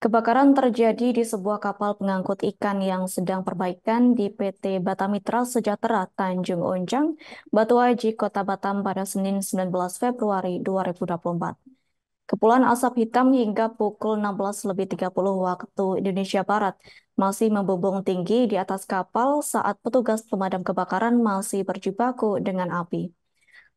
Kebakaran terjadi di sebuah kapal pengangkut ikan yang sedang perbaikan di PT Batamitra Sejahtera Tanjung Onjang, Batu Aji, Kota Batam pada Senin 19 Februari 2024. Kepulan asap hitam hingga pukul 16.30 waktu Indonesia Barat masih membumbung tinggi di atas kapal saat petugas pemadam kebakaran masih berjibaku dengan api.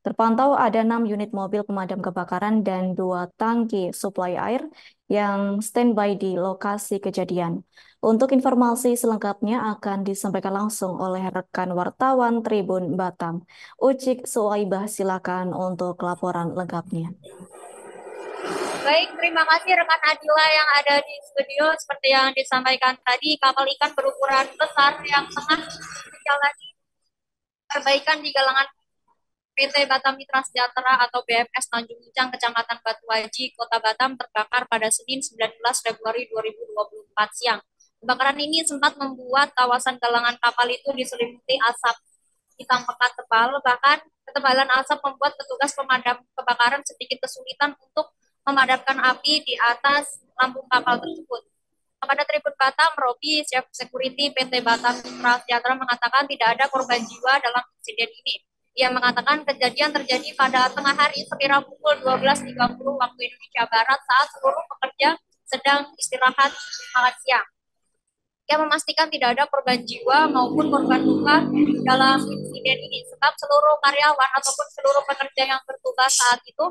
Terpantau ada 6 unit mobil pemadam kebakaran dan 2 tangki suplai air yang standby di lokasi kejadian. Untuk informasi selengkapnya akan disampaikan langsung oleh rekan wartawan Tribun Batam. Ucik Suwaibah, silakan untuk laporan lengkapnya. Baik, terima kasih rekan Adila yang ada di studio. Seperti yang disampaikan tadi, kapal ikan berukuran besar yang tengah menjalani perbaikan di galangan PT Batam Mitra Sejahtera atau BMS Tanjung Uncang, Kecamatan Batu Aji, Kota Batam terbakar pada Senin 19 Februari 2024 siang. Kebakaran ini sempat membuat kawasan galangan kapal itu diselimuti asap hitam pekat tebal, bahkan ketebalan asap membuat petugas pemadam kebakaran sedikit kesulitan untuk memadamkan api di atas lambung kapal tersebut. Kepada Tribun Batam, Robi, Chef Security PT Batam Mitra Sejahtera mengatakan tidak ada korban jiwa dalam insiden ini. Ia mengatakan kejadian terjadi pada tengah hari sekira pukul 12.30 waktu Indonesia Barat saat seluruh pekerja sedang istirahat makan siang. Ia memastikan tidak ada korban jiwa maupun korban luka dalam insiden ini sebab seluruh karyawan ataupun seluruh pekerja yang bertugas saat itu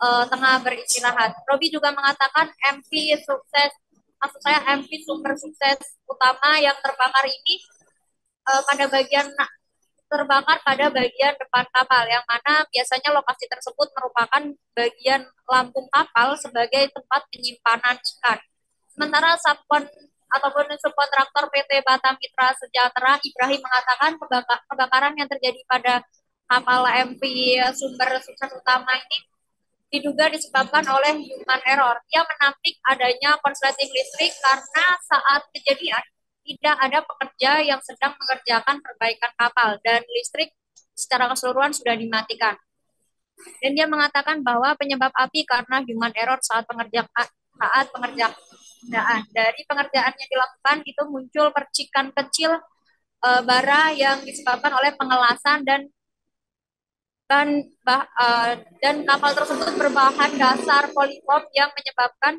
tengah beristirahat. Robi juga mengatakan MV sukses, maksud saya MV super sukses utama yang terbakar ini terbakar pada bagian depan kapal, yang mana biasanya lokasi tersebut merupakan bagian lambung kapal sebagai tempat penyimpanan ikan. Sementara subkontraktor PT Batam Mitra Sejahtera Ibrahim mengatakan kebakaran yang terjadi pada kapal MV sumber sukses utama ini diduga disebabkan oleh human error. Ia menampik adanya konsleting listrik karena saat kejadian tidak ada pekerja yang sedang mengerjakan perbaikan kapal dan listrik secara keseluruhan sudah dimatikan. Dan dia mengatakan bahwa penyebab api karena human error saat pengerjaan. Dari pengerjaan yang dilakukan itu muncul percikan kecil bara yang disebabkan oleh pengelasan dan kapal tersebut berbahan dasar polifoam yang menyebabkan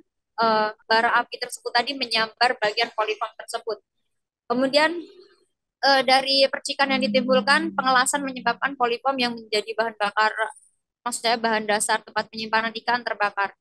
bara api tersebut tadi menyambar bagian polifoam tersebut. Kemudian dari percikan yang ditimbulkan, pengelasan menyebabkan polifoam yang menjadi bahan bakar, maksudnya bahan dasar tempat penyimpanan ikan terbakar.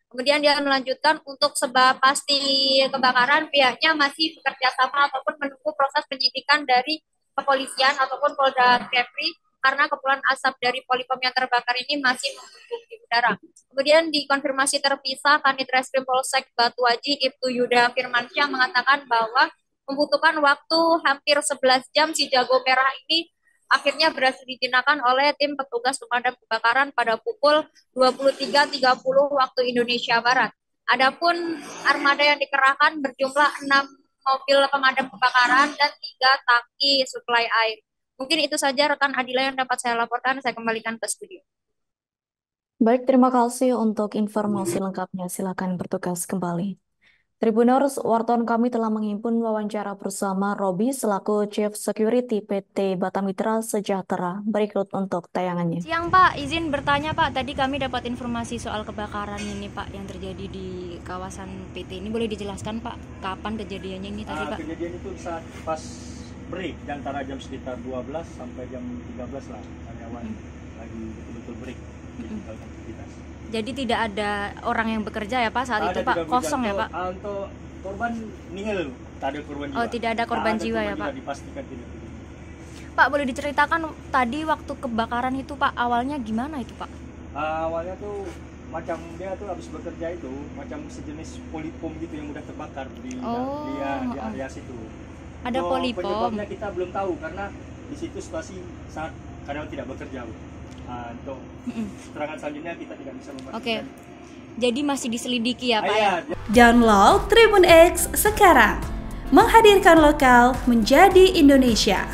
Kemudian dia melanjutkan untuk sebab pasti kebakaran, pihaknya masih bekerja sama ataupun menunggu proses penyidikan dari kepolisian ataupun Polda Kepri karena kepulan asap dari polifoam yang terbakar ini masih membumbung di udara. Kemudian dikonfirmasi terpisah, Kanit Reskrim Polsek Batu Aji, Ibtu Yuda Firmansyah mengatakan bahwa membutuhkan waktu hampir 11 jam si jago merah ini akhirnya berhasil dijinakan oleh tim petugas pemadam kebakaran pada pukul 23.30 waktu Indonesia Barat. Adapun armada yang dikerahkan berjumlah 6 mobil pemadam kebakaran dan 3 tangki suplai air. Mungkin itu saja rekan Adila yang dapat saya laporkan. Saya kembalikan ke studio. Baik, terima kasih untuk informasi lengkapnya. Silakan bertugas kembali. Tribuners, wartawan kami telah menghimpun wawancara bersama Robi selaku Chief Security PT Batam Mitra Sejahtera. Berikut untuk tayangannya. Siang Pak, izin bertanya Pak, tadi kami dapat informasi soal kebakaran ini Pak yang terjadi di kawasan PT ini. Boleh dijelaskan Pak, kapan kejadiannya ini tadi Pak? Kejadian itu saat pas break antara jam sekitar 12 sampai jam 13 lah, karyawan lagi betul-betul break aktivitas. Jadi tidak ada orang yang bekerja ya Pak saat itu Pak, kosong ya Pak? Untuk korban meninggal, tak ada korban jiwa. Oh, tidak ada korban jiwa ya Pak? Dipastikan tidak. Pak, boleh diceritakan tadi waktu kebakaran itu Pak, awalnya gimana itu Pak? Awalnya tuh macam dia tuh habis bekerja itu macam sejenis polipom gitu yang udah terbakar di area situ. Ada polipom. Penyebabnya kita belum tahu karena di situ situasi saat karyawan tidak bekerja. Untuk keterangan selanjutnya kita tidak bisa memastikan. Oke. Jadi masih diselidiki ya Pak ya? Download Tribun X sekarang. Menghadirkan lokal menjadi Indonesia.